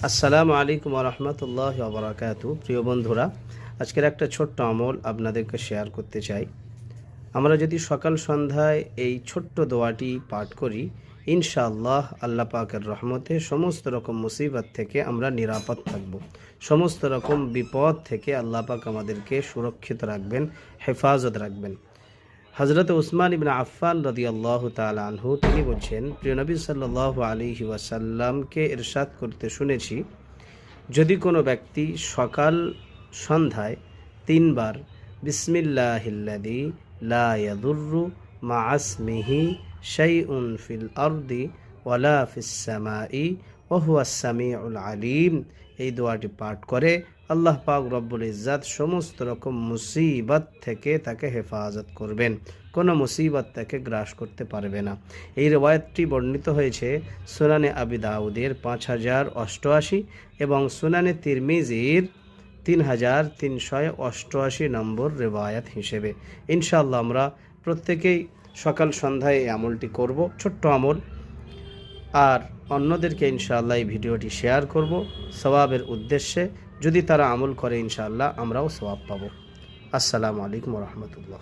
আসসালামু আলাইকুম ওয়া রাহমাতুল্লাহি ওয়া বারাকাতুহু। প্রিয় বন্ধুরা, আজকের একটা ছোট্ট আমল আপনাদেরকে শেয়ার করতে চাই। আমরা যদি সকাল সন্ধ্যায় এই ছোট্ট দোয়াটি পাঠ করি, ইনশাআল্লাহ আল্লাহ পাকের রহমতে সমস্ত রকম মুসিবত থেকে আমরা নিরাপদ থাকব। সমস্ত রকম বিপদ থেকে আল্লাহ পাক আমাদেরকে সুরক্ষিত রাখবেন, হেফাজত রাখবেন। হযরত উসমান ইবনে আফফান রাদিয়াল্লাহু তাআলা আনহু তিনি বলছেন, প্রিয় নবী সাল্লাল্লাহু আলাইহি ওয়াসাল্লামকে ইরশাদ করতে শুনেছি, যদি কোনো ব্যক্তি সকাল সন্ধ্যায় ৩ বার বিসমিল্লাহিল্লাযী লা ইয়াদুররু মা ইসমিহি শাইউন ফিল আরদি ওয়ালা ফিস সামাই ওয়া হুয়াস সামিউল আলিম এই দোয়াটি পাঠ করে, আল্লাহ পাক রব্বুল ইজ্জাত সমস্ত রকম মুসিবত থেকে তাকে হেফাজত করবেন, কোনো মুসিবত তাকে গ্রাস করতে পারবে না। এই রওয়ায়াতটি বর্ণিত হয়েছে সুনানে আবি দাউদের ৫০৮৮ এবং সুনানে তিরমিজির ৩৩৮৮ নম্বর রেওয়ায়াত হিসেবে। ইনশাআল্লাহ আমরা প্রত্যেকেই সকাল সন্ধ্যায় এই আমলটি করব, ছোট্ট আমল, আর অন্যদেরকে ইনশাআল্লাহ এই ভিডিওটি শেয়ার করব সওয়াবের উদ্দেশ্যে। যদি তারা আমল করে ইনশাআল্লাহ আমরাও সওয়াব পাবো। আসসালামু আলাইকুম ওয়া রাহমাতুল্লাহ।